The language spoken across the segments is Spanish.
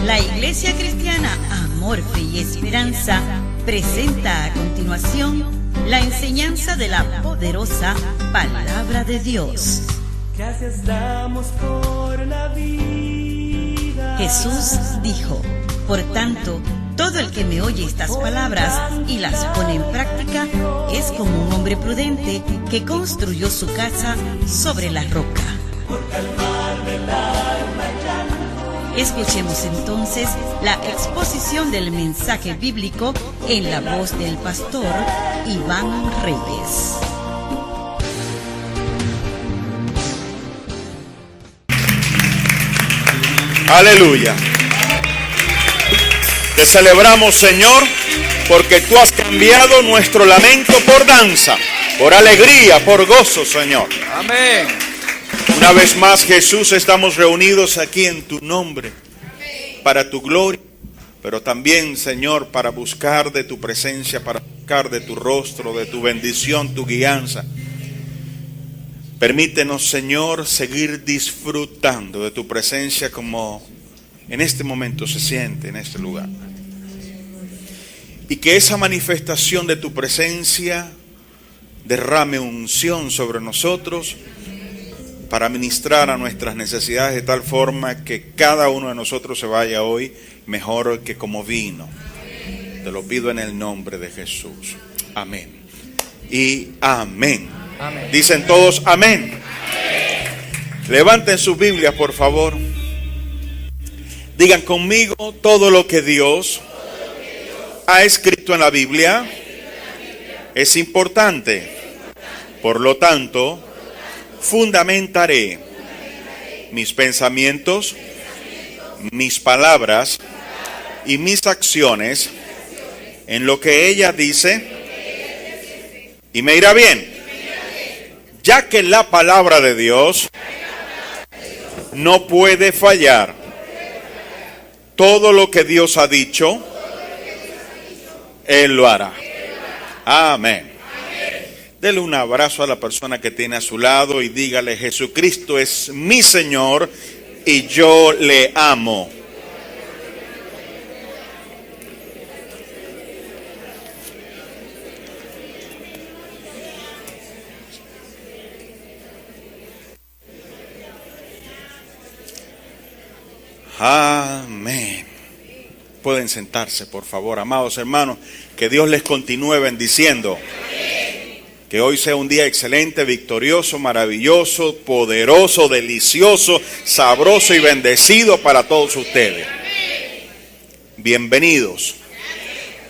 La Iglesia Cristiana Amor, Fe y Esperanza presenta a continuación la enseñanza de la poderosa Palabra de Dios. Gracias damos por la vida. Jesús dijo: por tanto, todo el que me oye estas palabras y las pone en práctica es como un hombre prudente que construyó su casa sobre la roca. Escuchemos entonces la exposición del mensaje bíblico en la voz del pastor Iván Reyes. Aleluya. Te celebramos, Señor, porque tú has cambiado nuestro lamento por danza, por alegría, por gozo, Señor. Amén. Una vez más, Jesús, estamos reunidos aquí en tu nombre, para tu gloria, pero también, Señor, para buscar de tu presencia, para buscar de tu rostro, de tu bendición, tu guianza. Permítenos, Señor, seguir disfrutando de tu presencia como en este momento se siente en este lugar. Y que esa manifestación de tu presencia derrame unción sobre nosotros para ministrar a nuestras necesidades de tal forma que cada uno de nosotros se vaya hoy mejor que como vino. Te lo pido en el nombre de Jesús. Amén. Y amén. Amén. Dicen todos amén. Levanten sus Biblias, por favor. Digan conmigo: todo lo que Dios ha escrito en la Biblia es importante. Por lo tanto, fundamentaré mis pensamientos, mis palabras y mis acciones en lo que ella dice y me irá bien, ya que la palabra de Dios no puede fallar. Todo lo que Dios ha dicho, Él lo hará. Amén. Dele un abrazo a la persona que tiene a su lado y dígale: Jesucristo es mi Señor y yo le amo. Amén. Pueden sentarse, por favor, amados hermanos. Que Dios les continúe bendiciendo. Que hoy sea un día excelente, victorioso, maravilloso, poderoso, delicioso, sabroso y bendecido para todos ustedes. Bienvenidos.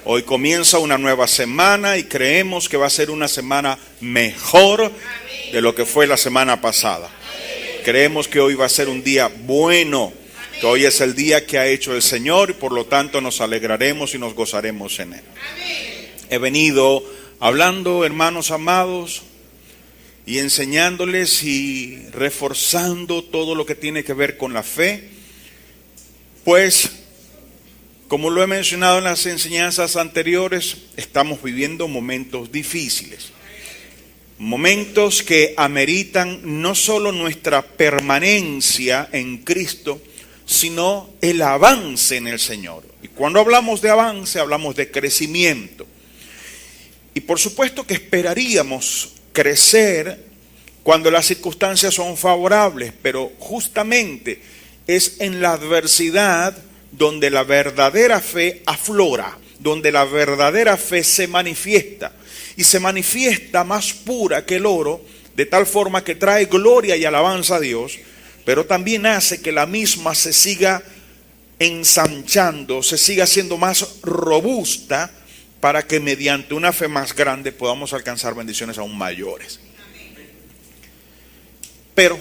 Hoy comienza una nueva semana y creemos que va a ser una semana mejor de lo que fue la semana pasada. Creemos que hoy va a ser un día bueno, que hoy es el día que ha hecho el Señor y por lo tanto nos alegraremos y nos gozaremos en Él. He venido hablando, hermanos amados, y enseñándoles y reforzando todo lo que tiene que ver con la fe, pues, como lo he mencionado en las enseñanzas anteriores, estamos viviendo momentos difíciles. Momentos que ameritan no solo nuestra permanencia en Cristo, sino el avance en el Señor. Y cuando hablamos de avance, hablamos de crecimiento. Y por supuesto que esperaríamos crecer cuando las circunstancias son favorables, pero justamente es en la adversidad donde la verdadera fe aflora, donde la verdadera fe se manifiesta. Y se manifiesta más pura que el oro, de tal forma que trae gloria y alabanza a Dios, pero también hace que la misma se siga ensanchando, se siga siendo más robusta, para que mediante una fe más grande podamos alcanzar bendiciones aún mayores. Pero,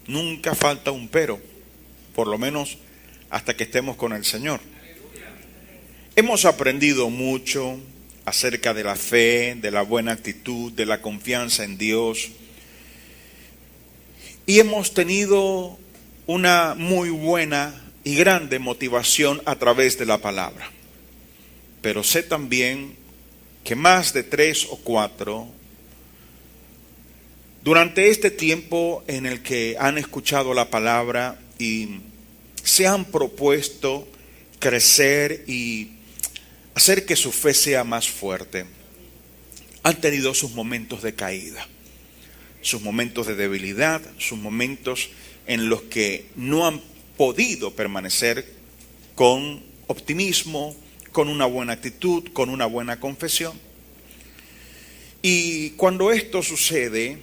nunca falta un pero, por lo menos hasta que estemos con el Señor. Hemos aprendido mucho acerca de la fe, de la buena actitud, de la confianza en Dios. Y hemos tenido una muy buena y grande motivación a través de la palabra. Pero sé también que más de 3 o 4, durante este tiempo en el que han escuchado la palabra y se han propuesto crecer y hacer que su fe sea más fuerte, han tenido sus momentos de caída, sus momentos de debilidad, sus momentos en los que no han podido permanecer con optimismo, con una buena actitud, con una buena confesión. Y cuando esto sucede,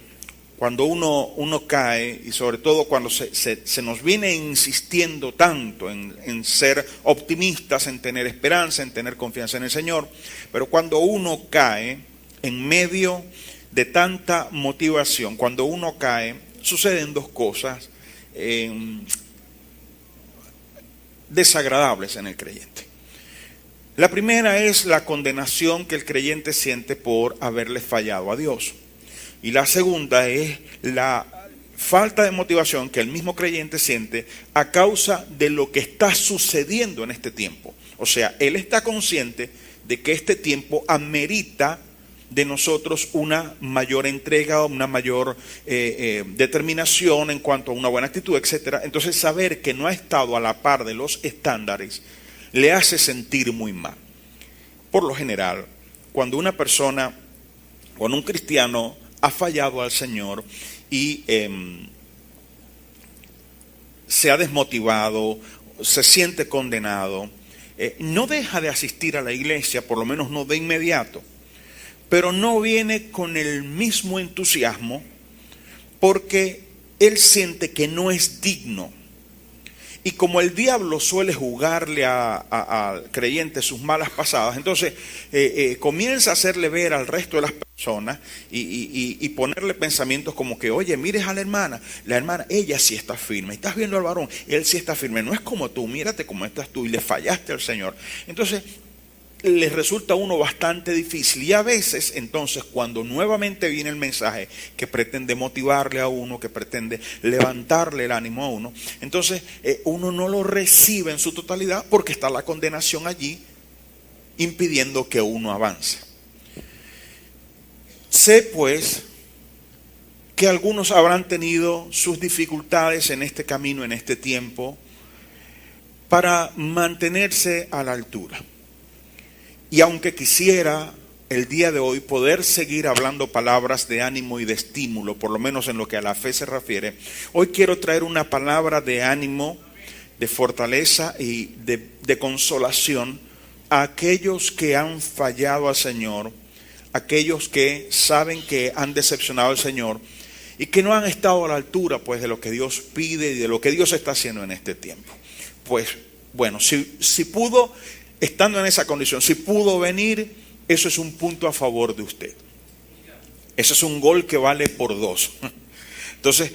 cuando uno cae, y sobre todo cuando se nos viene insistiendo tanto en ser optimistas, en tener esperanza, en tener confianza en el Señor, pero cuando uno cae en medio de tanta motivación, cuando uno cae, suceden dos cosas desagradables en el creyente. La primera es la condenación que el creyente siente por haberle fallado a Dios. Y la segunda es la falta de motivación que el mismo creyente siente a causa de lo que está sucediendo en este tiempo. O sea, él está consciente de que este tiempo amerita de nosotros una mayor entrega, una mayor determinación en cuanto a una buena actitud, etc. Entonces saber que no ha estado a la par de los estándares le hace sentir muy mal. Por lo general, cuando una persona, cuando un cristiano ha fallado al Señor y se ha desmotivado, se siente condenado, no deja de asistir a la iglesia, por lo menos no de inmediato, pero no viene con el mismo entusiasmo porque él siente que no es digno. Y como el diablo suele jugarle al creyente sus malas pasadas, entonces comienza a hacerle ver al resto de las personas y ponerle pensamientos como que, oye, mires a la hermana, ella sí está firme, estás viendo al varón, él sí está firme, no es como tú, mírate cómo estás tú y le fallaste al Señor. Entonces les resulta a uno bastante difícil, y a veces entonces cuando nuevamente viene el mensaje que pretende motivarle a uno, que pretende levantarle el ánimo a uno, entonces uno no lo recibe en su totalidad porque está la condenación allí impidiendo que uno avance. Sé pues que algunos habrán tenido sus dificultades en este camino, en este tiempo, para mantenerse a la altura. Y aunque quisiera el día de hoy poder seguir hablando palabras de ánimo y de estímulo, por lo menos en lo que a la fe se refiere, hoy quiero traer una palabra de ánimo, de fortaleza y de consolación a aquellos que han fallado al Señor, aquellos que saben que han decepcionado al Señor y que no han estado a la altura pues de lo que Dios pide y de lo que Dios está haciendo en este tiempo. Pues bueno, si pudo, estando en esa condición, si pudo venir, eso es un punto a favor de usted. Eso es un gol que vale por 2. Entonces,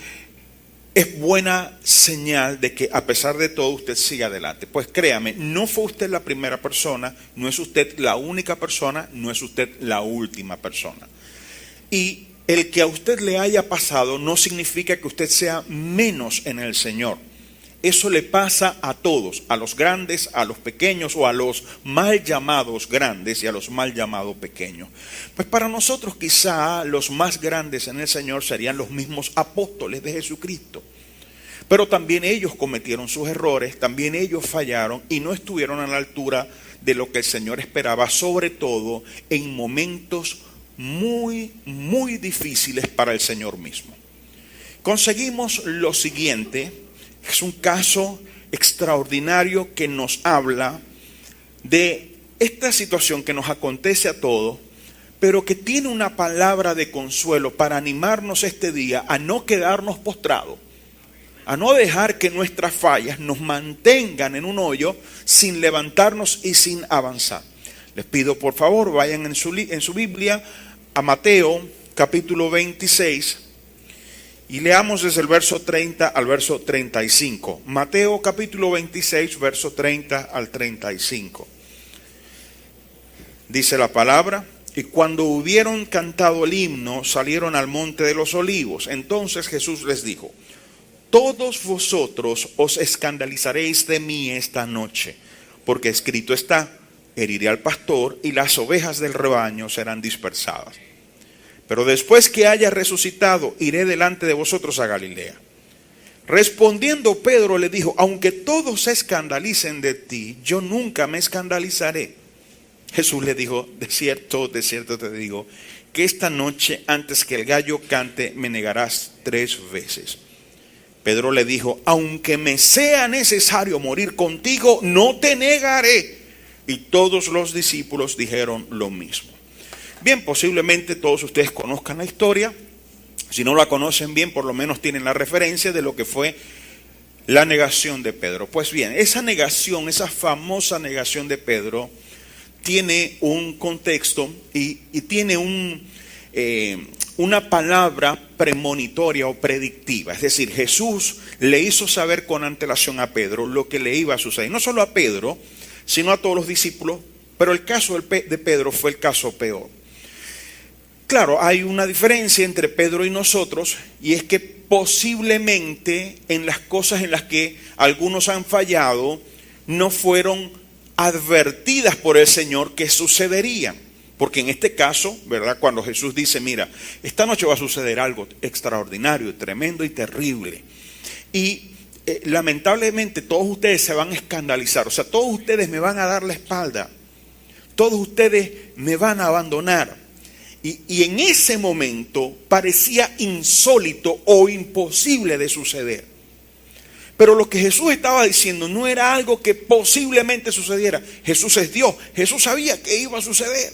es buena señal de que a pesar de todo usted siga adelante. Pues créame, no fue usted la primera persona, no es usted la única persona, no es usted la última persona. Y el que a usted le haya pasado no significa que usted sea menos en el Señor. Eso le pasa a todos, a los grandes, a los pequeños o a los mal llamados grandes y a los mal llamados pequeños. Pues para nosotros quizá los más grandes en el Señor serían los mismos apóstoles de Jesucristo. Pero también ellos cometieron sus errores, también ellos fallaron y no estuvieron a la altura de lo que el Señor esperaba, sobre todo en momentos muy, muy difíciles para el Señor mismo. Conseguimos lo siguiente. Es un caso extraordinario que nos habla de esta situación que nos acontece a todos, pero que tiene una palabra de consuelo para animarnos este día a no quedarnos postrados, a no dejar que nuestras fallas nos mantengan en un hoyo sin levantarnos y sin avanzar. Les pido por favor, vayan en su Biblia a Mateo capítulo 26 y leamos desde el verso 30 al verso 35. Mateo capítulo 26, verso 30 al 35. Dice la palabra: y cuando hubieron cantado el himno, salieron al monte de los olivos. Entonces Jesús les dijo: todos vosotros os escandalizaréis de mí esta noche, porque escrito está: heriré al pastor y las ovejas del rebaño serán dispersadas. Pero después que haya resucitado, iré delante de vosotros a Galilea. Respondiendo Pedro le dijo: aunque todos se escandalicen de ti, yo nunca me escandalizaré. Jesús le dijo: de cierto te digo, que esta noche antes que el gallo cante me negarás 3 veces. Pedro le dijo: aunque me sea necesario morir contigo, no te negaré. Y todos los discípulos dijeron lo mismo. Bien, posiblemente todos ustedes conozcan la historia. Si no la conocen bien, por lo menos tienen la referencia de lo que fue la negación de Pedro. Pues bien, esa negación, esa famosa negación de Pedro, tiene un contexto y tiene una palabra premonitoria o predictiva. Es decir, Jesús le hizo saber con antelación a Pedro lo que le iba a suceder. No solo a Pedro, sino a todos los discípulos, pero el caso de Pedro fue el caso peor. Claro, hay una diferencia entre Pedro y nosotros, y es que posiblemente en las cosas en las que algunos han fallado, no fueron advertidas por el Señor que sucederían. Porque en este caso, ¿verdad? Cuando Jesús dice: mira, esta noche va a suceder algo extraordinario, tremendo y terrible. Y lamentablemente todos ustedes se van a escandalizar. O sea, todos ustedes me van a dar la espalda. Todos ustedes me van a abandonar. Y en ese momento parecía insólito o imposible de suceder. Pero lo que Jesús estaba diciendo no era algo que posiblemente sucediera. Jesús es Dios. Jesús sabía que iba a suceder.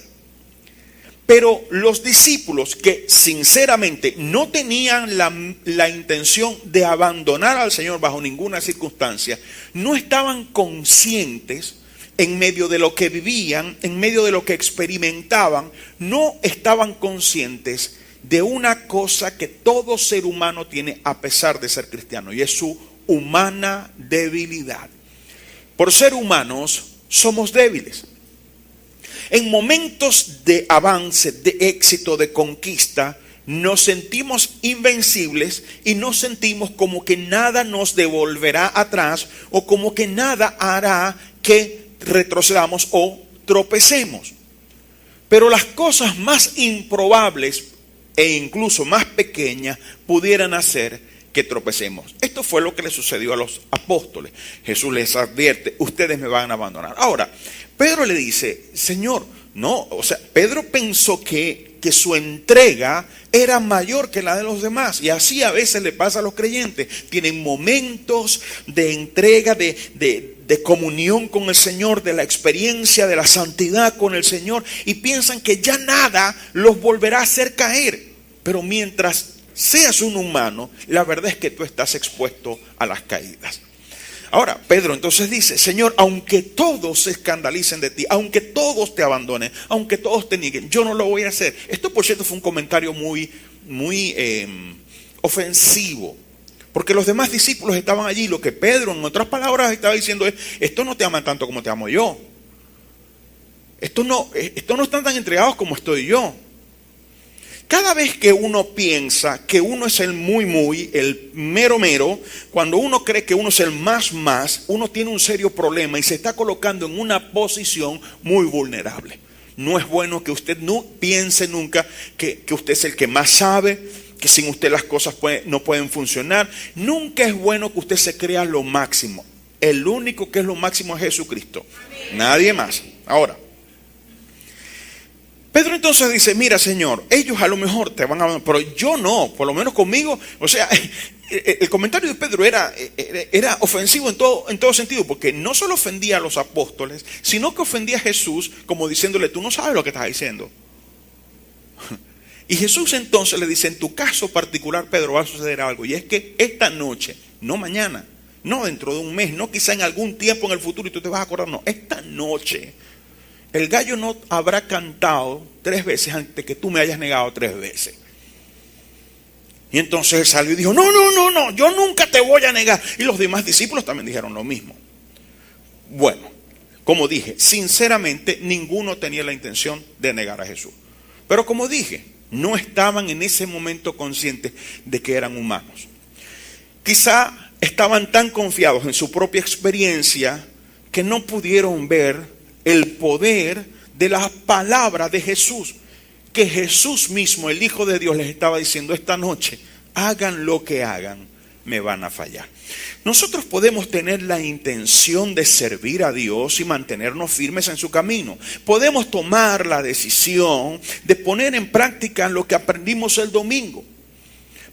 Pero los discípulos, que sinceramente no tenían la intención de abandonar al Señor bajo ninguna circunstancia, no estaban conscientes en medio de lo que vivían, en medio de lo que experimentaban, no estaban conscientes de una cosa que todo ser humano tiene a pesar de ser cristiano, y es su humana debilidad. Por ser humanos somos débiles. En momentos de avance, de éxito, de conquista, nos sentimos invencibles y nos sentimos como que nada nos devolverá atrás o como que nada hará que retrocedamos o tropecemos. Pero las cosas más improbables e incluso más pequeñas pudieran hacer que tropecemos. Esto fue lo que le sucedió a los apóstoles. Jesús les advierte: ustedes me van a abandonar. Ahora, Pedro le dice: Señor, no, o sea, Pedro pensó que su entrega era mayor que la de los demás, y así a veces le pasa a los creyentes. Tienen momentos de entrega, de comunión con el Señor, de la experiencia de la santidad con el Señor, y piensan que ya nada los volverá a hacer caer. Pero mientras seas un humano, la verdad es que tú estás expuesto a las caídas. Ahora, Pedro entonces dice: Señor, aunque todos se escandalicen de ti, aunque todos te abandonen, aunque todos te nieguen, yo no lo voy a hacer. Esto, por cierto, fue un comentario muy ofensivo, porque los demás discípulos estaban allí. Lo que Pedro, en otras palabras, estaba diciendo es: estos no te aman tanto como te amo yo. Estos no están tan entregados como estoy yo. Cada vez que uno piensa que uno es el muy, el mero, cuando uno cree que uno es el más, uno tiene un serio problema y se está colocando en una posición muy vulnerable. No es bueno que usted no piense nunca que usted es el que más sabe, que sin usted las cosas no pueden funcionar. Nunca es bueno que usted se crea lo máximo. El único que es lo máximo es Jesucristo. Nadie más. Ahora, Pedro entonces dice: mira, Señor, ellos a lo mejor te van a... pero yo no, por lo menos conmigo. O sea, el comentario de Pedro era ofensivo en todo sentido, porque no solo ofendía a los apóstoles, sino que ofendía a Jesús, como diciéndole: tú no sabes lo que estás diciendo. Y Jesús entonces le dice: en tu caso particular, Pedro, va a suceder algo, y es que esta noche, no mañana, no dentro de un mes, no quizá en algún tiempo en el futuro y tú te vas a acordar, no, esta noche el gallo no habrá cantado 3 veces antes que tú me hayas negado 3 veces. Y entonces él salió y dijo: no, yo nunca te voy a negar. Y los demás discípulos también dijeron lo mismo. Bueno, como dije, sinceramente ninguno tenía la intención de negar a Jesús. Pero como dije, no estaban en ese momento conscientes de que eran humanos. Quizá estaban tan confiados en su propia experiencia que no pudieron ver el poder de la palabra de Jesús, que Jesús mismo, el Hijo de Dios, les estaba diciendo: esta noche, hagan lo que hagan, me van a fallar. Nosotros podemos tener la intención de servir a Dios y mantenernos firmes en su camino. Podemos tomar la decisión de poner en práctica lo que aprendimos el domingo.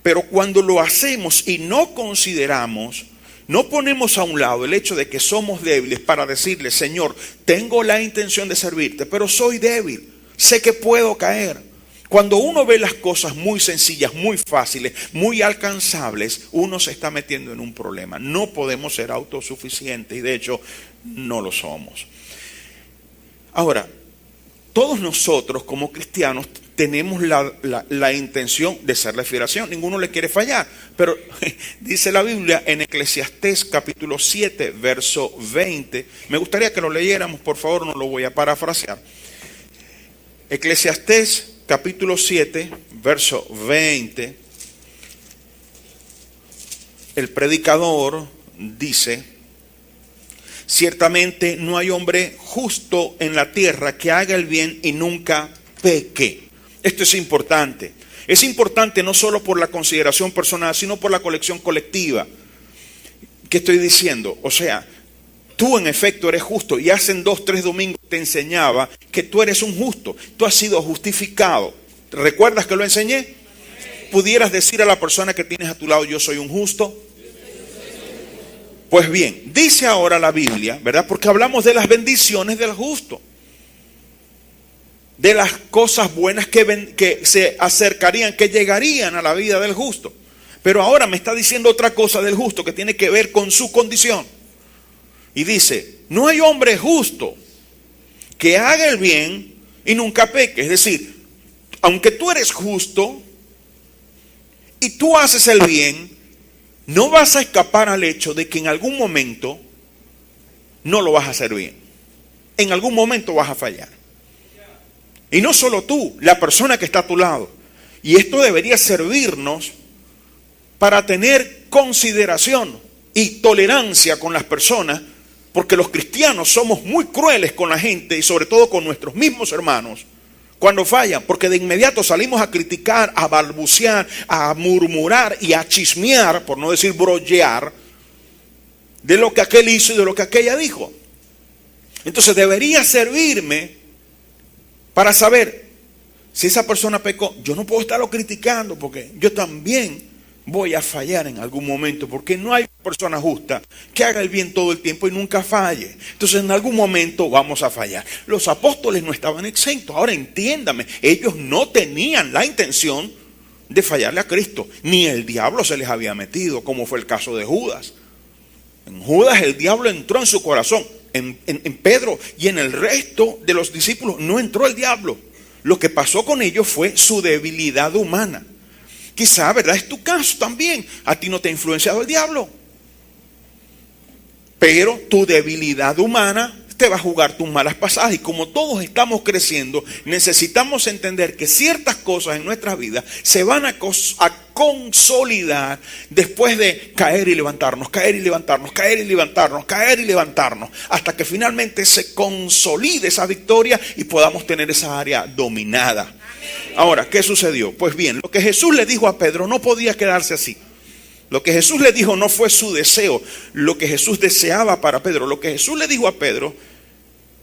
Pero cuando lo hacemos y no consideramos, no ponemos a un lado el hecho de que somos débiles para decirle, Señor, tengo la intención de servirte, pero soy débil, sé que puedo caer. Cuando uno ve las cosas muy sencillas, muy fáciles, muy alcanzables, uno se está metiendo en un problema. No podemos ser autosuficientes y de hecho no lo somos. Ahora, todos nosotros como cristianos tenemos la intención de serle fiel al Señor. Ninguno le quiere fallar. Pero dice la Biblia en Eclesiastés capítulo 7, verso 20. Me gustaría que lo leyéramos, por favor, no lo voy a parafrasear. Eclesiastés capítulo 7, verso 20. El predicador dice: ciertamente no hay hombre justo en la tierra que haga el bien y nunca peque. Esto es importante. Es importante no solo por la consideración personal, sino por la colección colectiva. ¿Qué estoy diciendo? O sea, tú en efecto eres justo y hace 2-3 domingos te enseñaba que tú eres un justo. Tú has sido justificado. ¿Recuerdas que lo enseñé? ¿Pudieras decir a la persona que tienes a tu lado, yo soy un justo? Pues bien, dice ahora la Biblia, ¿verdad? Porque hablamos de las bendiciones del justo. De las cosas buenas que se acercarían, que llegarían a la vida del justo. Pero ahora me está diciendo otra cosa del justo que tiene que ver con su condición. Y dice, no hay hombre justo que haga el bien y nunca peque. Es decir, aunque tú eres justo y tú haces el bien, no vas a escapar al hecho de que en algún momento no lo vas a hacer bien. En algún momento vas a fallar. Y no solo tú, la persona que está a tu lado. Y esto debería servirnos para tener consideración y tolerancia con las personas, porque los cristianos somos muy crueles con la gente y sobre todo con nuestros mismos hermanos cuando fallan, porque de inmediato salimos a criticar, a balbucear, a murmurar y a chismear, por no decir brollear, de lo que aquel hizo y de lo que aquella dijo. Entonces debería servirme para saber si esa persona pecó. Yo no puedo estarlo criticando porque yo también voy a fallar en algún momento, porque no hay persona justa que haga el bien todo el tiempo y nunca falle. Entonces en algún momento vamos a fallar. Los apóstoles no estaban exentos. Ahora entiéndame, ellos no tenían la intención de fallarle a Cristo, ni el diablo se les había metido, como fue el caso de Judas. En Judas el diablo entró en su corazón. En Pedro y en el resto de los discípulos no entró el diablo. Lo que pasó con ellos fue su debilidad humana. Quizá, ¿verdad? Es tu caso también. A ti no te ha influenciado el diablo. Pero tu debilidad humana te va a jugar tus malas pasadas. Y como todos estamos creciendo, necesitamos entender que ciertas cosas en nuestras vidas se van a consolidar después de caer y levantarnos, caer y levantarnos, caer y levantarnos, caer y levantarnos, hasta que finalmente se consolide esa victoria y podamos tener esa área dominada. Ahora, ¿qué sucedió? Pues bien, lo que Jesús le dijo a Pedro no podía quedarse así. Lo que Jesús le dijo no fue su deseo, lo que Jesús deseaba para Pedro. Lo que Jesús le dijo a Pedro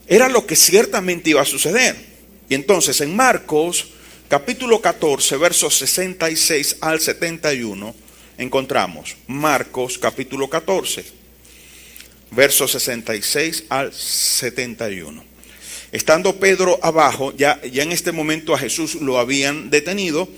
era lo que ciertamente iba a suceder. Y entonces en Marcos capítulo 14, versos 66 al 71, encontramos Marcos capítulo 14, versos 66 al 71. Estando Pedro abajo, ya en este momento a Jesús lo habían detenido.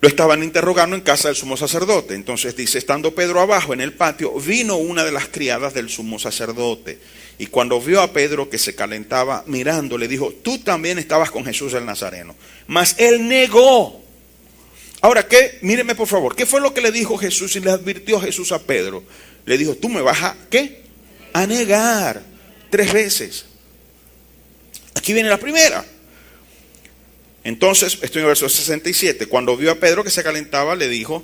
Lo estaban interrogando en casa del sumo sacerdote. Entonces dice, estando Pedro abajo en el patio, vino una de las criadas del sumo sacerdote. Y cuando vio a Pedro que se calentaba mirando, le dijo, tú también estabas con Jesús el Nazareno. Mas él negó. Ahora, ¿qué? Míreme por favor, ¿qué fue lo que le dijo Jesús y le advirtió Jesús a Pedro? Le dijo, tú me vas a, ¿qué? A negar 3 veces. Aquí viene la primera. Entonces, estoy en el verso 67. Cuando vio a Pedro que se calentaba, le dijo,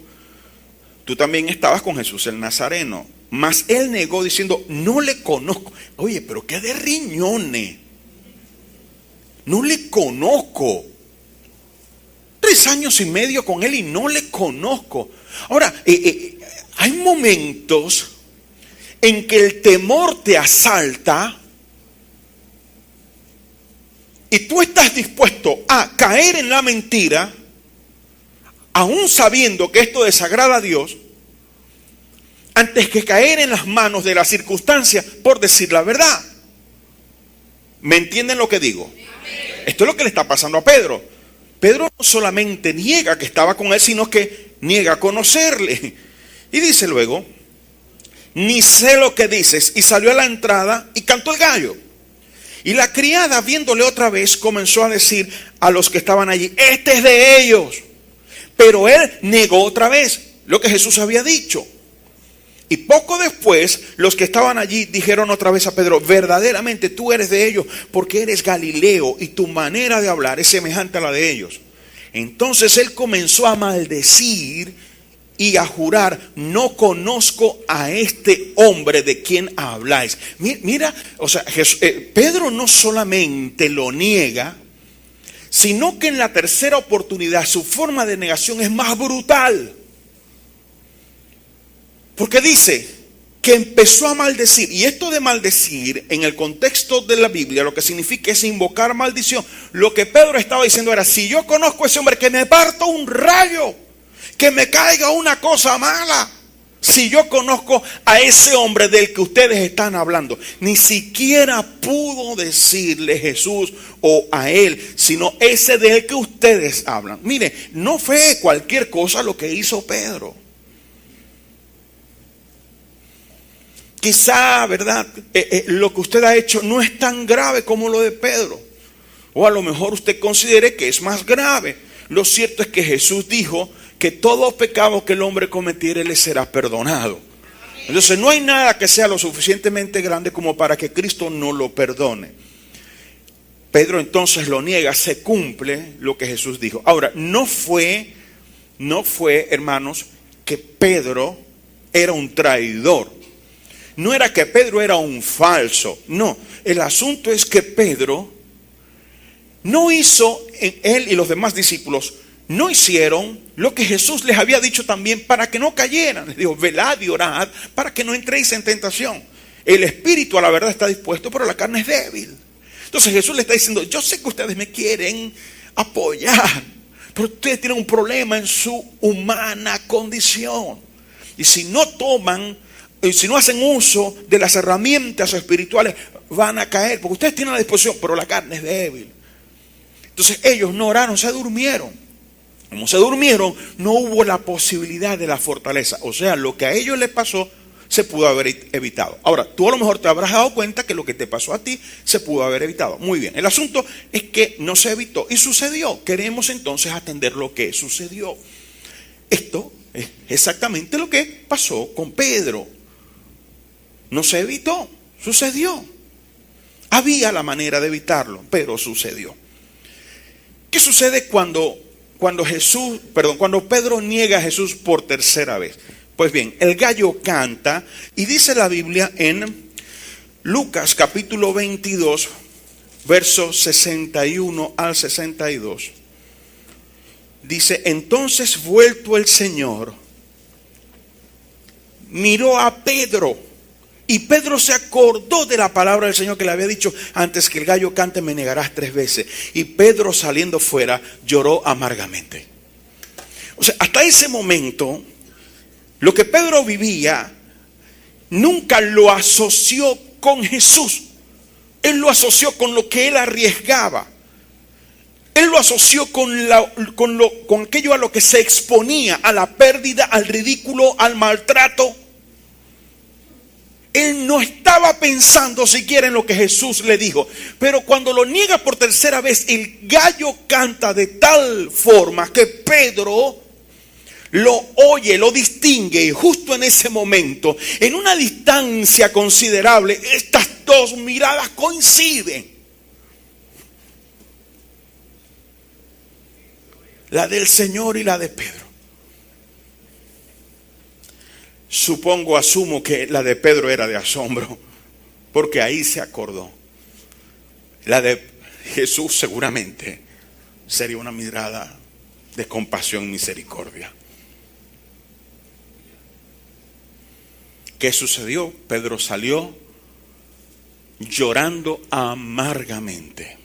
tú también estabas con Jesús el Nazareno. Mas él negó diciendo, no le conozco. Oye, pero qué de riñones. No le conozco. 3 años y medio con él y no le conozco. Ahora, hay momentos en que el temor te asalta y tú estás dispuesto a caer en la mentira, aún sabiendo que esto desagrada a Dios, antes que caer en las manos de las circunstancias por decir la verdad. ¿Me entienden lo que digo? Esto es lo que le está pasando a Pedro. Pedro no solamente niega que estaba con él, sino que niega conocerle. Y dice luego, ni sé lo que dices. Y salió a la entrada y cantó el gallo. Y la criada, viéndole otra vez, comenzó a decir a los que estaban allí, este es de ellos. Pero él negó otra vez lo que Jesús había dicho. Y poco después, los que estaban allí dijeron otra vez a Pedro, verdaderamente tú eres de ellos, porque eres Galileo y tu manera de hablar es semejante a la de ellos. Entonces él comenzó a maldecir y a jurar, no conozco a este hombre de quien habláis. Mira, o sea, Pedro no solamente lo niega, sino que en la tercera oportunidad su forma de negación es más brutal. Porque dice que empezó a maldecir. Y esto de maldecir, en el contexto de la Biblia, lo que significa es invocar maldición. Lo que Pedro estaba diciendo era, si yo conozco a ese hombre, que me parta un rayo, que me caiga una cosa mala. Si yo conozco a ese hombre del que ustedes están hablando. Ni siquiera pudo decirle Jesús o a él, sino ese del que ustedes hablan. Mire, no fue cualquier cosa lo que hizo Pedro. Quizá, ¿verdad? Lo que usted ha hecho no es tan grave como lo de Pedro. O a lo mejor usted considere que es más grave. Lo cierto es que Jesús dijo que todo pecado que el hombre cometiere le será perdonado. Entonces no hay nada que sea lo suficientemente grande como para que Cristo no lo perdone. Pedro entonces lo niega, se cumple lo que Jesús dijo. Ahora, no fue, hermanos, que Pedro era un traidor. No era que Pedro era un falso, no. El asunto es que Pedro no hizo, él y los demás discípulos, no hicieron lo que Jesús les había dicho también para que no cayeran. Les dijo, velad y orad para que no entréis en tentación. El espíritu a la verdad está dispuesto, pero la carne es débil. Entonces Jesús le está diciendo, yo sé que ustedes me quieren apoyar, pero ustedes tienen un problema en su humana condición. Y si no hacen uso de las herramientas espirituales, van a caer, porque ustedes tienen la disposición, pero la carne es débil. Entonces ellos no oraron, se durmieron. Como se durmieron, no hubo la posibilidad de la fortaleza. O sea, lo que a ellos les pasó, se pudo haber evitado. Ahora, tú a lo mejor te habrás dado cuenta que lo que te pasó a ti, se pudo haber evitado. Muy bien, el asunto es que no se evitó y sucedió. Queremos entonces atender lo que sucedió. Esto es exactamente lo que pasó con Pedro. No se evitó, sucedió. Había la manera de evitarlo, pero sucedió. ¿Qué sucede cuando Pedro niega a Jesús por tercera vez? Pues bien, el gallo canta y dice la Biblia en Lucas capítulo 22, versos 61 al 62. Dice, entonces vuelto el Señor, miró a Pedro. Y Pedro se acordó de la palabra del Señor que le había dicho, antes que el gallo cante me negarás 3 veces. Y Pedro saliendo fuera lloró amargamente. O sea, hasta ese momento, lo que Pedro vivía, nunca lo asoció con Jesús. Él lo asoció con lo que él arriesgaba. Él lo asoció con aquello a lo que se exponía, a la pérdida, al ridículo, al maltrato. Él no estaba pensando siquiera en lo que Jesús le dijo. Pero cuando lo niega por tercera vez, el gallo canta de tal forma que Pedro lo oye, lo distingue. Y justo en ese momento, en una distancia considerable, estas dos miradas coinciden. La del Señor y la de Pedro. Asumo que la de Pedro era de asombro, porque ahí se acordó. La de Jesús seguramente sería una mirada de compasión y misericordia. ¿Qué sucedió? Pedro salió llorando amargamente.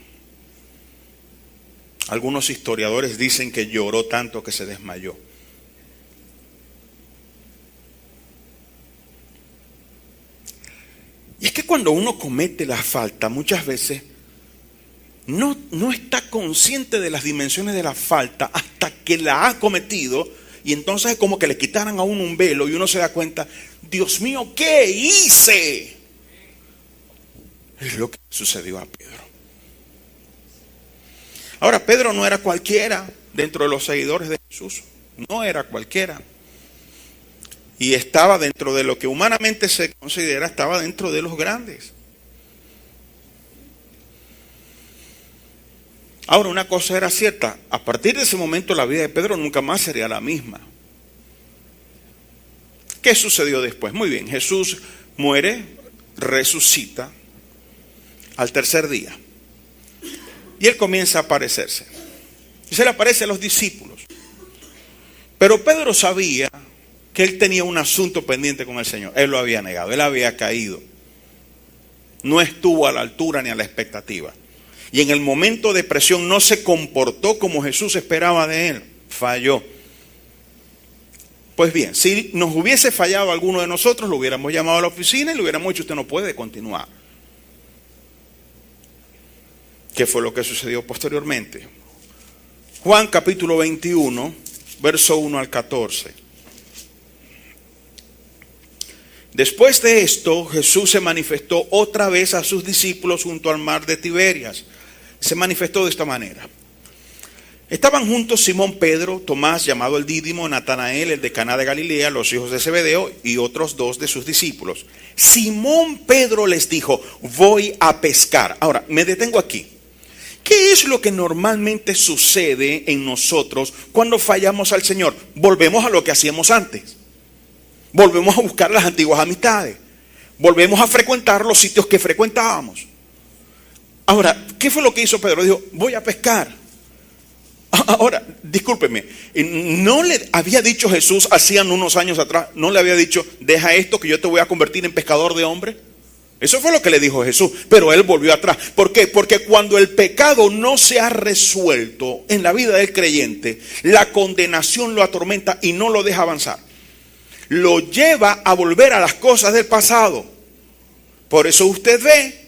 Algunos historiadores dicen que lloró tanto que se desmayó. Y es que cuando uno comete la falta, muchas veces no está consciente de las dimensiones de la falta hasta que la ha cometido, y entonces es como que le quitaran a uno un velo y uno se da cuenta, Dios mío, ¿qué hice? Es lo que sucedió a Pedro. Ahora, Pedro no era cualquiera dentro de los seguidores de Jesús, no era cualquiera. Y estaba dentro de lo que humanamente se considera, estaba dentro de los grandes. Ahora, una cosa era cierta, a partir de ese momento la vida de Pedro nunca más sería la misma. ¿Qué sucedió después? Muy bien, Jesús muere, resucita al tercer día. Y él comienza a aparecerse. Y se le aparece a los discípulos. Pero Pedro sabía que él tenía un asunto pendiente con el Señor. Él lo había negado, él había caído. No estuvo a la altura ni a la expectativa. Y en el momento de presión no se comportó como Jesús esperaba de él. Falló. Pues bien, si nos hubiese fallado alguno de nosotros, lo hubiéramos llamado a la oficina y le hubiéramos dicho, usted no puede continuar. ¿Qué fue lo que sucedió posteriormente? Juan capítulo 21, verso 1 al 14. Después de esto, Jesús se manifestó otra vez a sus discípulos junto al mar de Tiberias. Se manifestó de esta manera. Estaban juntos Simón Pedro, Tomás llamado el Dídimo, Natanael el de Caná de Galilea, los hijos de Zebedeo y otros dos de sus discípulos. Simón Pedro les dijo, voy a pescar. Ahora, me detengo aquí. ¿Qué es lo que normalmente sucede en nosotros cuando fallamos al Señor? Volvemos a lo que hacíamos antes. Volvemos a buscar las antiguas amistades. Volvemos a frecuentar los sitios que frecuentábamos. Ahora, ¿qué fue lo que hizo Pedro? Dijo, voy a pescar. Ahora, discúlpeme, ¿no le había dicho Jesús hacían unos años atrás, no le había dicho, deja esto que yo te voy a convertir en pescador de hombres? Eso fue lo que le dijo Jesús, pero él volvió atrás. ¿Por qué? Porque cuando el pecado no se ha resuelto en la vida del creyente, la condenación lo atormenta y no lo deja avanzar. Lo lleva a volver a las cosas del pasado. Por eso usted ve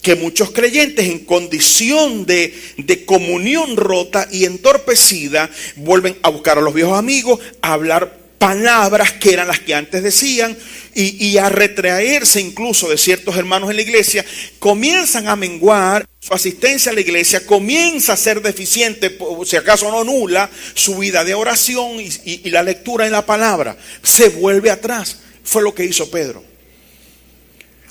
que muchos creyentes en condición de comunión rota y entorpecida vuelven a buscar a los viejos amigos, a hablar palabras que eran las que antes decían y a retraerse incluso de ciertos hermanos en la iglesia. Comienzan a menguar su asistencia a la iglesia, comienza a ser deficiente, si acaso no nula, su vida de oración y la lectura en la palabra. Se vuelve atrás. Fue lo que hizo Pedro.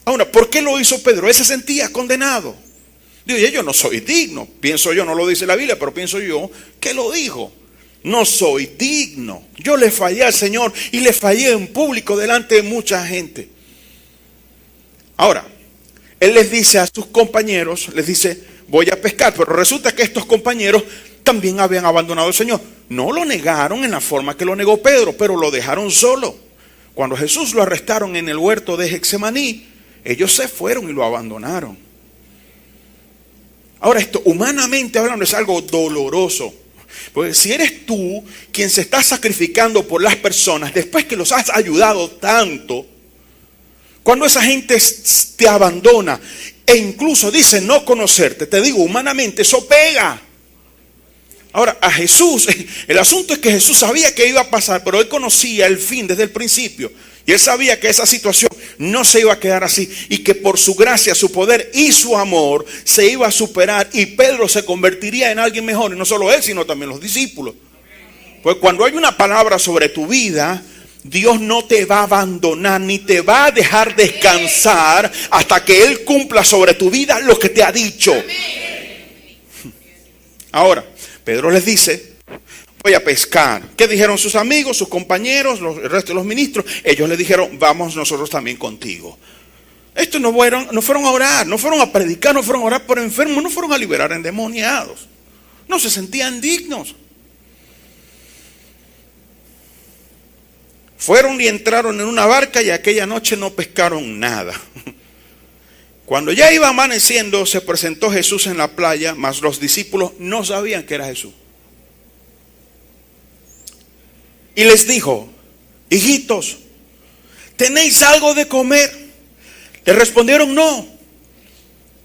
Ahora, ¿por qué lo hizo Pedro? Él se sentía condenado. Digo, yo no soy digno. Pienso yo, no lo dice la Biblia, pero pienso yo que lo dijo. No soy digno. Yo le fallé al Señor y le fallé en público delante de mucha gente. Ahora, él les dice a sus compañeros, les dice, voy a pescar. Pero resulta que estos compañeros también habían abandonado al Señor. No lo negaron en la forma que lo negó Pedro, pero lo dejaron solo. Cuando Jesús lo arrestaron en el huerto de Getsemaní, ellos se fueron y lo abandonaron. Ahora, esto humanamente hablando es algo doloroso. Porque si eres tú quien se está sacrificando por las personas después que los has ayudado tanto, cuando esa gente te abandona e incluso dice no conocerte, te digo, humanamente eso pega. Ahora, a Jesús, el asunto es que Jesús sabía que iba a pasar, pero él conocía el fin desde el principio. Y él sabía que esa situación no se iba a quedar así y que por su gracia, su poder y su amor se iba a superar y Pedro se convertiría en alguien mejor. Y no solo él, sino también los discípulos. Pues cuando hay una palabra sobre tu vida, Dios no te va a abandonar ni te va a dejar descansar hasta que Él cumpla sobre tu vida lo que te ha dicho. Ahora, Pedro les dice, voy a pescar. ¿Qué dijeron sus amigos, sus compañeros, el resto de los ministros? Ellos le dijeron, vamos nosotros también contigo. Estos no fueron a orar, no fueron a predicar, no fueron a orar por enfermos, no fueron a liberar endemoniados. No se sentían dignos. Fueron y entraron en una barca y aquella noche no pescaron nada. Cuando ya iba amaneciendo, se presentó Jesús en la playa, mas los discípulos no sabían que era Jesús. Y les dijo: hijitos, ¿tenéis algo de comer? Le respondieron: no.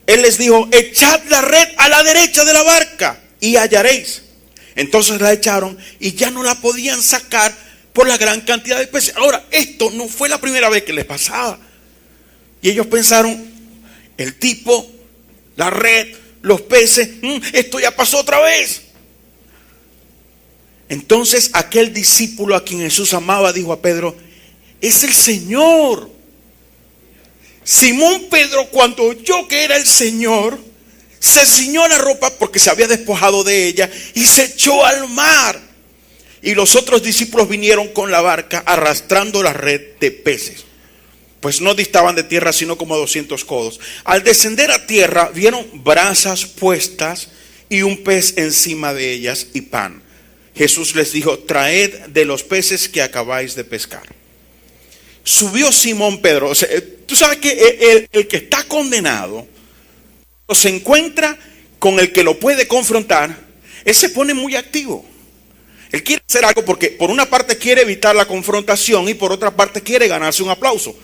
Él les dijo: echad la red a la derecha de la barca y hallaréis. Entonces la echaron y ya no la podían sacar por la gran cantidad de peces. Ahora, esto no fue la primera vez que les pasaba. Y ellos pensaron: el tipo, la red, los peces, esto ya pasó otra vez. Entonces aquel discípulo a quien Jesús amaba dijo a Pedro: es el Señor. Simón Pedro, cuando oyó que era el Señor, se ciñó la ropa porque se había despojado de ella y se echó al mar. Y los otros discípulos vinieron con la barca arrastrando la red de peces, pues no distaban de tierra sino como 200 codos. Al descender a tierra vieron brasas puestas y un pez encima de ellas y pan. Jesús les dijo: traed de los peces que acabáis de pescar. Subió Simón Pedro. O sea, tú sabes que el que está condenado se encuentra con el que lo puede confrontar. Él se pone muy activo. Él quiere hacer algo porque por una parte quiere evitar la confrontación y por otra parte quiere ganarse un aplauso.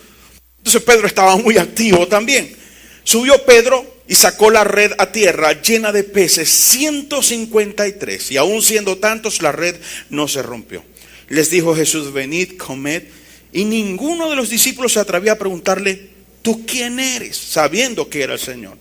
Entonces Pedro estaba muy activo también. Subió Pedro y sacó la red a tierra llena de peces, 153. Y aún siendo tantos, la red no se rompió. Les dijo Jesús: venid, comed. Y ninguno de los discípulos se atrevía a preguntarle: ¿tú quién eres?, sabiendo que era el Señor.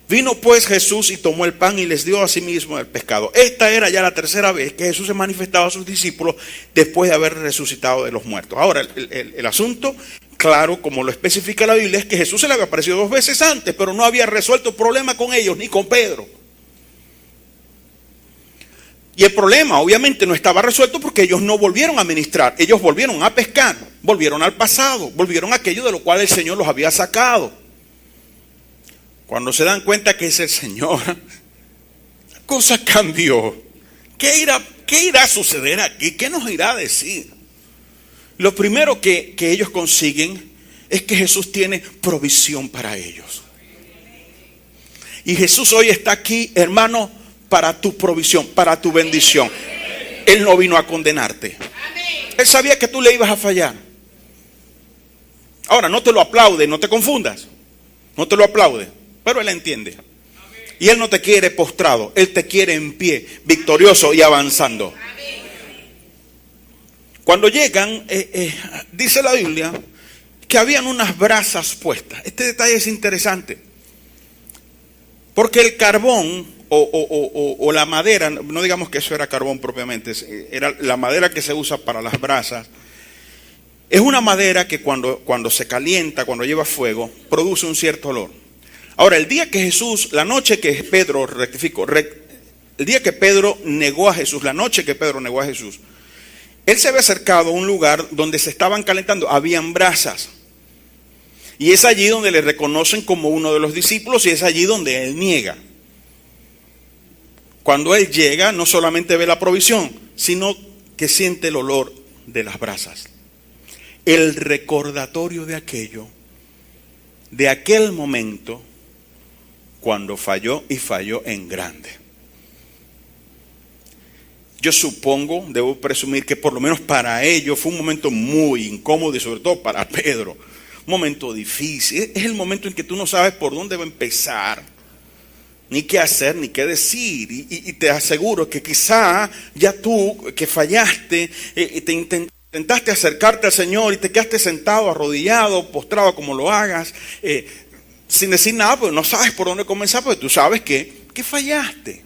Vino pues Jesús y tomó el pan y les dio a sí mismo el pescado. Esta era ya la tercera vez que Jesús se manifestaba a sus discípulos después de haber resucitado de los muertos. Ahora, el asunto, claro, como lo especifica la Biblia, es que Jesús se le había aparecido 2 veces antes, pero no había resuelto el problema con ellos, ni con Pedro. Y el problema obviamente no estaba resuelto porque ellos no volvieron a ministrar, ellos volvieron a pescar, volvieron al pasado, volvieron a aquello de lo cual el Señor los había sacado. Cuando se dan cuenta que es el Señor, la cosa cambió. ¿Qué irá a suceder aquí? ¿Qué nos irá a decir? Lo primero que ellos consiguen es que Jesús tiene provisión para ellos. Y Jesús hoy está aquí, hermano, para tu provisión, para tu bendición. Él no vino a condenarte. Él sabía que tú le ibas a fallar. Ahora, no te lo aplaude, no te confundas. No te lo aplaude, pero Él entiende. Y Él no te quiere postrado, Él te quiere en pie, victorioso y avanzando. Cuando llegan, dice la Biblia que habían unas brasas puestas. Este detalle es interesante, porque el carbón o la madera, no digamos que eso era carbón propiamente, era la madera que se usa para las brasas. Es una madera que cuando se calienta, cuando lleva fuego, produce un cierto olor. Ahora, el día que Jesús, la noche que Pedro, el día que Pedro negó a Jesús, la noche que Pedro negó a Jesús, él se había acercado a un lugar donde se estaban calentando, habían brasas. Y es allí donde le reconocen como uno de los discípulos y es allí donde él niega. Cuando él llega, no solamente ve la provisión, sino que siente el olor de las brasas. El recordatorio de aquello, de aquel momento, cuando falló y falló en grande. Yo supongo, debo presumir que por lo menos para ellos fue un momento muy incómodo y sobre todo para Pedro, un momento difícil. Es el momento en que tú no sabes por dónde va a empezar, ni qué hacer, ni qué decir. Y te aseguro que quizá ya tú que fallaste, te intentaste acercarte al Señor y te quedaste sentado, arrodillado, postrado, como lo hagas, sin decir nada, pues no sabes por dónde comenzar, porque tú sabes que fallaste.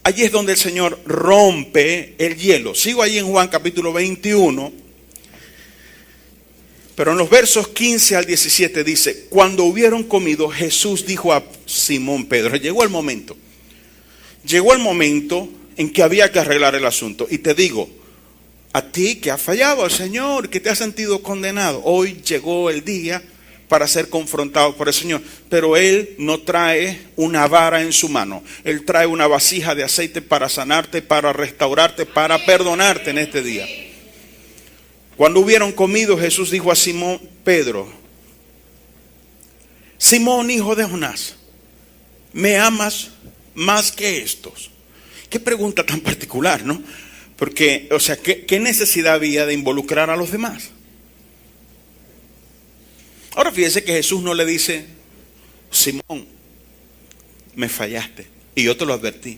Allí es donde el Señor rompe el hielo. Sigo allí en Juan capítulo 21, pero en los versos 15 al 17 dice: cuando hubieron comido, Jesús dijo a Simón Pedro, llegó el momento en que había que arreglar el asunto. Y te digo, a ti que has fallado al Señor, que te has sentido condenado, hoy llegó el día para ser confrontado por el Señor. Pero Él no trae una vara en su mano. Él trae una vasija de aceite para sanarte, para restaurarte, para perdonarte en este día. Cuando hubieron comido, Jesús dijo a Simón Pedro: Simón, hijo de Jonás, ¿me amas más que estos? Qué pregunta tan particular, ¿no? Porque, o sea, ¿qué necesidad había de involucrar a los demás? Ahora fíjese que Jesús no le dice: Simón, me fallaste y yo te lo advertí.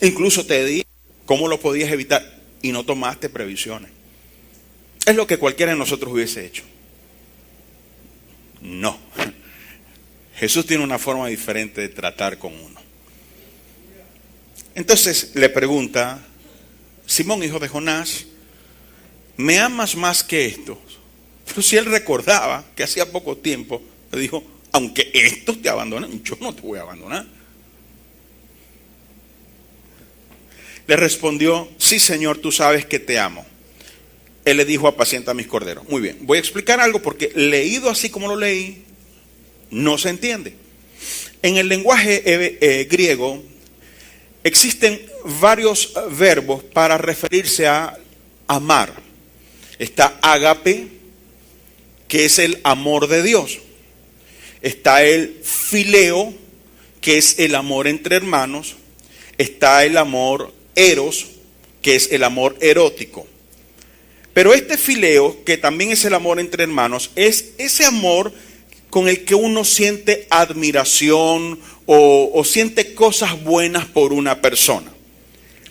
Incluso te di cómo lo podías evitar y no tomaste previsiones. Es lo que cualquiera de nosotros hubiese hecho. No. Jesús tiene una forma diferente de tratar con uno. Entonces le pregunta: Simón, hijo de Jonás, ¿me amas más que estos? Pero si él recordaba que hacía poco tiempo le dijo: aunque estos te abandonen, yo no te voy a abandonar. Le respondió: sí, Señor, tú sabes que te amo. Él le dijo: apacienta mis corderos. Muy bien, voy a explicar algo porque leído así como lo leí, no se entiende. En el lenguaje griego existen varios verbos para referirse a amar. Está ágape, que es el amor de Dios. Está el fileo, que es el amor entre hermanos. Está el amor eros, que es el amor erótico. Pero este fileo, que también es el amor entre hermanos, es ese amor con el que uno siente admiración o siente cosas buenas por una persona.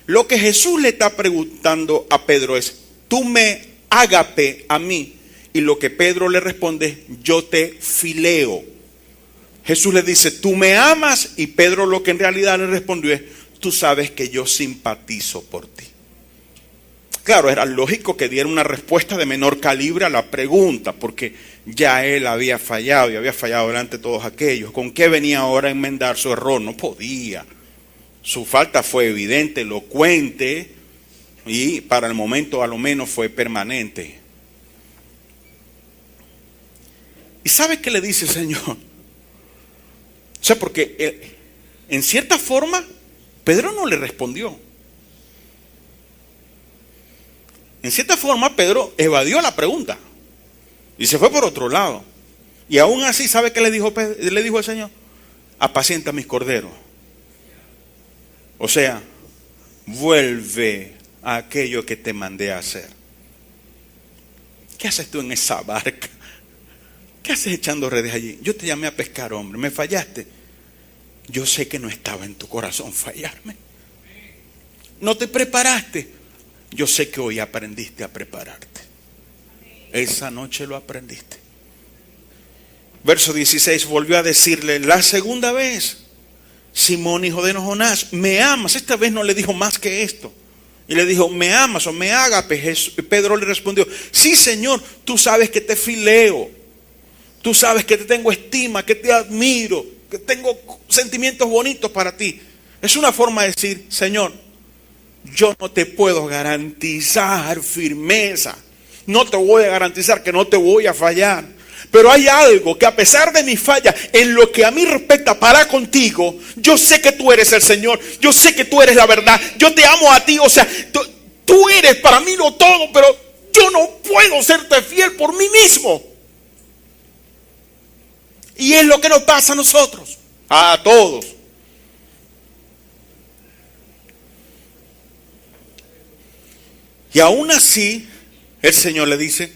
Lo que Jesús le está preguntando a Pedro es: tú me ágape a mí. Y lo que Pedro le responde es: yo te fileo. Jesús le dice: tú me amas, y Pedro lo que en realidad le respondió es: tú sabes que yo simpatizo por ti. Claro, era lógico que diera una respuesta de menor calibre a la pregunta, porque ya él había fallado y había fallado delante de todos aquellos. ¿Con qué venía ahora a enmendar su error? No podía. Su falta fue evidente, elocuente, y para el momento a lo menos fue permanente. ¿Y sabe qué le dice el Señor? O sea, porque en cierta forma Pedro no le respondió. En cierta forma Pedro evadió la pregunta y se fue por otro lado. Y aún así, ¿sabe qué le dijo el Señor? Apacienta mis corderos. O sea, vuelve a aquello que te mandé a hacer. ¿Qué haces tú en esa barca? ¿Qué haces echando redes allí? Yo te llamé a pescar, hombre, me fallaste. Yo sé que no estaba en tu corazón fallarme. No te preparaste. Yo sé que hoy aprendiste a prepararte. Esa noche lo aprendiste. Verso 16, volvió a decirle la segunda vez: Simón, hijo de Jonás, ¿me amas? Esta vez no le dijo más que esto. Y le dijo: ¿me amas o me ágape? Pedro le respondió: sí, Señor, tú sabes que te fileo. Tú sabes que te tengo estima, que te admiro, que tengo sentimientos bonitos para ti. Es una forma de decir: Señor, yo no te puedo garantizar firmeza. No te voy a garantizar que no te voy a fallar. Pero hay algo que, a pesar de mi falla, en lo que a mí respecta para contigo, yo sé que tú eres el Señor. Yo sé que tú eres la verdad. Yo te amo a ti. O sea, tú eres para mí lo todo, pero yo no puedo serte fiel por mí mismo. Y es lo que nos pasa a nosotros, a todos. Y aún así, el Señor le dice: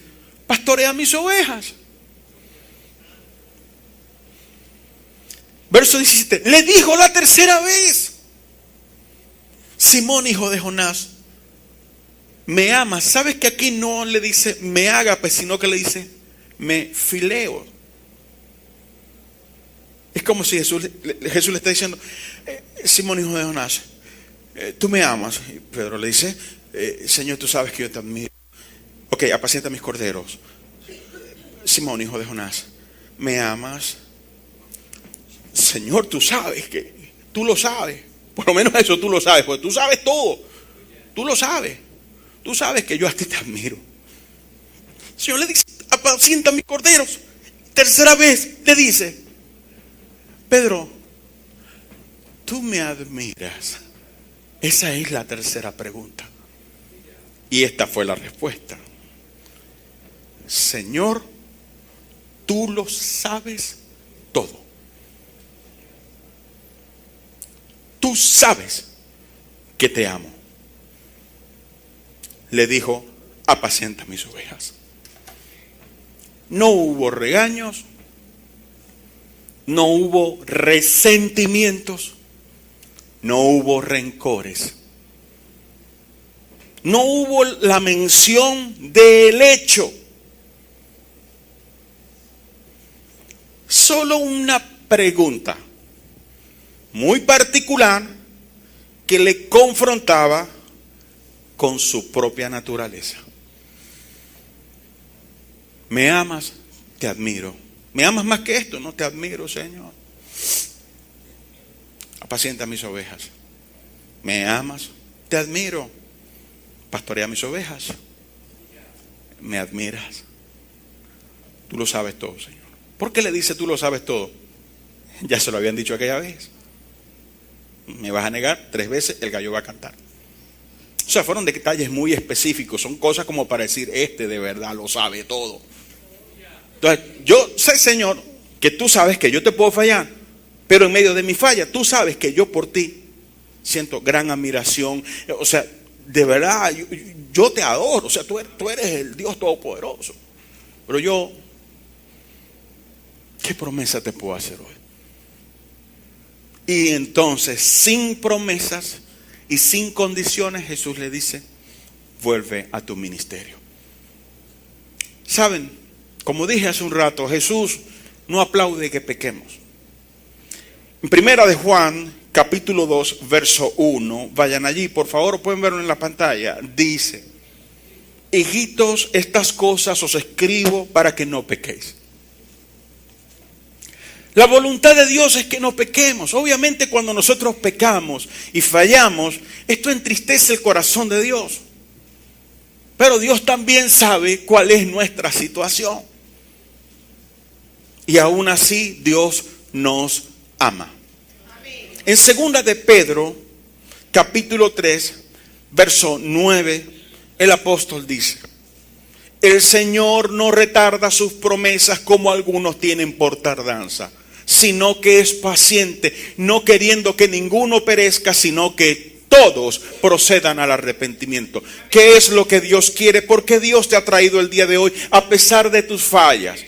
pastorea mis ovejas. Verso 17, le dijo la tercera vez: Simón, hijo de Jonás, ¿me amas? ¿Sabes que aquí no le dice me ágape, sino que le dice me fileo? Es como si Jesús le está diciendo: Simón, hijo de Jonás, tú me amas. Y Pedro le dice: Señor, tú sabes que yo te admiro. Ok, apacienta mis corderos. Simón, hijo de Jonás, ¿me amas? Señor, tú sabes que, tú lo sabes. Por lo menos eso tú lo sabes, porque tú sabes todo. Tú lo sabes. Tú sabes que yo a ti te admiro. El Señor le dice: apacienta mis corderos. Tercera vez le dice: Pedro, tú me admiras. Esa es la tercera pregunta. Y esta fue la respuesta. Señor, tú lo sabes todo. Tú sabes que te amo. Le dijo, apacienta mis ovejas. No hubo regaños, no hubo resentimientos, no hubo rencores. No hubo la mención del hecho. Solo una pregunta muy particular que le confrontaba con su propia naturaleza. ¿Me amas? Te admiro. ¿Me amas más que esto? No, te admiro, Señor. Apacienta mis ovejas. ¿Me amas? Te admiro. Pastorea mis ovejas. ¿Me admiras? Tú lo sabes todo, Señor. ¿Por qué le dice tú lo sabes todo? Ya se lo habían dicho aquella vez. Me vas a negar 3 veces, el gallo va a cantar. O sea, fueron detalles muy específicos. Son cosas como para decir, este de verdad lo sabe todo. Entonces, yo sé, Señor, que tú sabes que yo te puedo fallar, pero en medio de mi falla, tú sabes que yo por ti siento gran admiración. O sea, de verdad, yo te adoro. O sea, tú eres el Dios Todopoderoso. Pero yo, ¿qué promesa te puedo hacer hoy? Y entonces, sin promesas y sin condiciones, Jesús le dice, vuelve a tu ministerio. ¿Saben? Como dije hace un rato, Jesús no aplaude que pequemos. En Primera de Juan, capítulo 2, verso 1, vayan allí, por favor, pueden verlo en la pantalla, dice, hijitos, estas cosas os escribo para que no pequéis. La voluntad de Dios es que no pequemos. Obviamente cuando nosotros pecamos y fallamos, esto entristece el corazón de Dios. Pero Dios también sabe cuál es nuestra situación. Y aún así Dios nos ama. En 2 de Pedro, capítulo 3, verso 9, el apóstol dice, el Señor no retarda sus promesas como algunos tienen por tardanza, sino que es paciente, no queriendo que ninguno perezca, sino que todos procedan al arrepentimiento. ¿Qué es lo que Dios quiere? Porque Dios te ha traído el día de hoy, a pesar de tus fallas,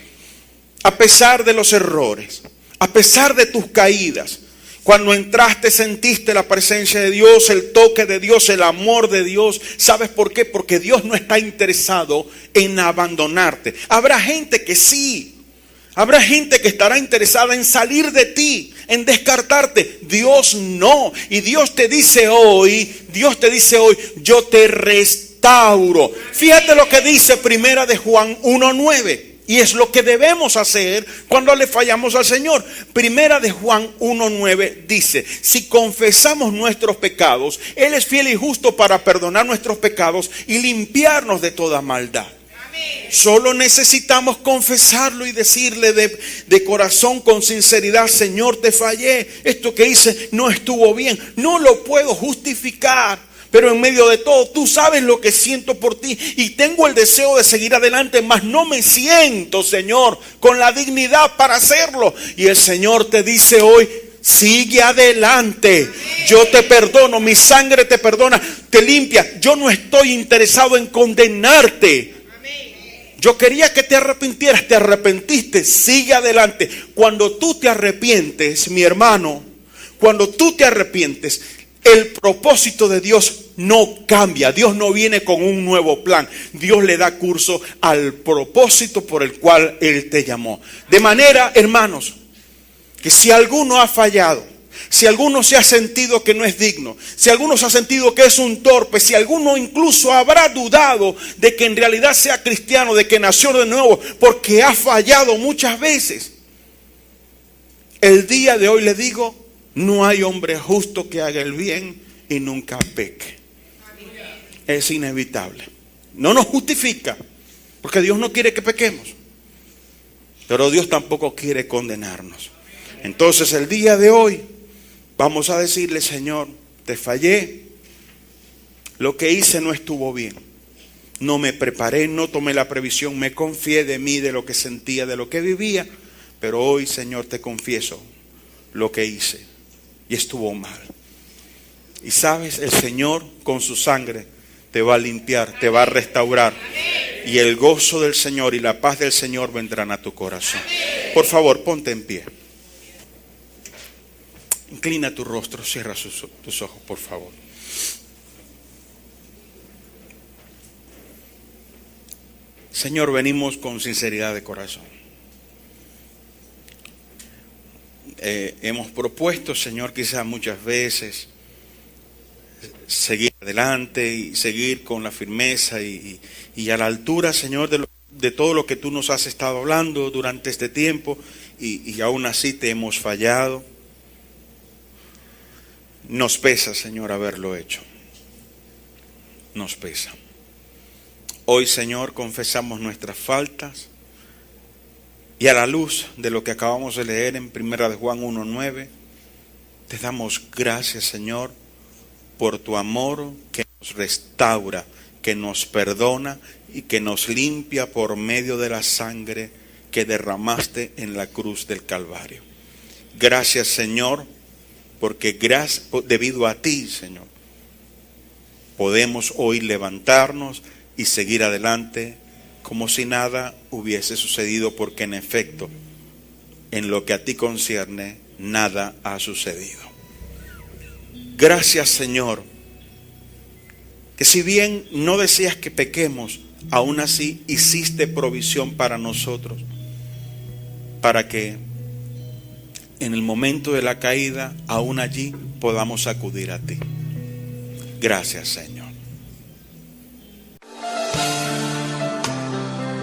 a pesar de los errores, a pesar de tus caídas. Cuando entraste sentiste la presencia de Dios, el toque de Dios, el amor de Dios. ¿Sabes por qué? Porque Dios no está interesado en abandonarte. Habrá gente que sí. Habrá gente que estará interesada en salir de ti, en descartarte. Dios no. Y Dios te dice hoy, yo te restauro. Fíjate lo que dice Primera de Juan 1:9. Y es lo que debemos hacer cuando le fallamos al Señor. Primera de Juan 1:9 dice, si confesamos nuestros pecados, Él es fiel y justo para perdonar nuestros pecados y limpiarnos de toda maldad. Solo necesitamos confesarlo y decirle de corazón, con sinceridad, Señor, te fallé. Esto que hice no estuvo bien. No lo puedo justificar. Pero en medio de todo, tú sabes lo que siento por ti. Y tengo el deseo de seguir adelante, mas no me siento, Señor, con la dignidad para hacerlo. Y el Señor te dice hoy, sigue adelante. Yo te perdono, mi sangre te perdona, te limpia. Yo no estoy interesado en condenarte. Yo quería que te arrepintieras, te arrepentiste, sigue adelante. Cuando tú te arrepientes, mi hermano, cuando tú te arrepientes, el propósito de Dios no cambia. Dios no viene con un nuevo plan. Dios le da curso al propósito por el cual Él te llamó. De manera, hermanos, que si alguno ha fallado, si alguno se ha sentido que no es digno, si alguno se ha sentido que es un torpe, si alguno incluso habrá dudado de que en realidad sea cristiano, de que nació de nuevo, porque ha fallado muchas veces, el día de hoy le digo, no hay hombre justo que haga el bien y nunca peque. Es inevitable. No nos justifica, porque Dios no quiere que pequemos, pero Dios tampoco quiere condenarnos. Entonces el día de hoy vamos a decirle, Señor, te fallé, lo que hice no estuvo bien. no me preparé, no tomé la previsión, me confié de mí, de lo que sentía, de lo que vivía. Pero hoy, Señor, te confieso lo que hice y estuvo mal. Y sabes, el Señor con su sangre te va a limpiar, te va a restaurar. Y el gozo del Señor y la paz del Señor vendrán a tu corazón. Por favor, ponte en pie. Inclina tu rostro, cierra tus ojos, por favor. Señor, venimos con sinceridad de corazón. Hemos propuesto, Señor, quizás muchas veces seguir adelante y seguir con la firmeza y a la altura, Señor, de todo lo que tú nos has estado hablando durante este tiempo, y aún así te hemos fallado. Nos pesa, Señor, haberlo hecho. Nos pesa. Hoy, Señor, confesamos nuestras faltas y a la luz de lo que acabamos de leer en 1 de Juan 1:9, te damos gracias, Señor, por tu amor que nos restaura, que nos perdona y que nos limpia por medio de la sangre que derramaste en la cruz del Calvario. Gracias, Señor, porque debido a ti, Señor, podemos hoy levantarnos y seguir adelante como si nada hubiese sucedido, porque en efecto, en lo que a ti concierne, nada ha sucedido. Gracias, Señor, que si bien no deseas que pequemos, aún así hiciste provisión para nosotros, para que en el momento de la caída, aún allí podamos acudir a ti. Gracias, Señor.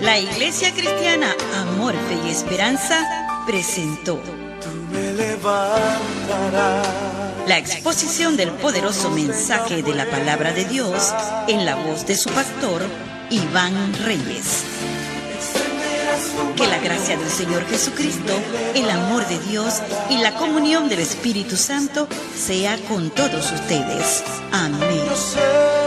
La Iglesia Cristiana Amor, Fe y Esperanza presentó la exposición del poderoso mensaje de la palabra de Dios en la voz de su pastor, Iván Reyes. Que la gracia del Señor Jesucristo, el amor de Dios y la comunión del Espíritu Santo sea con todos ustedes. Amén.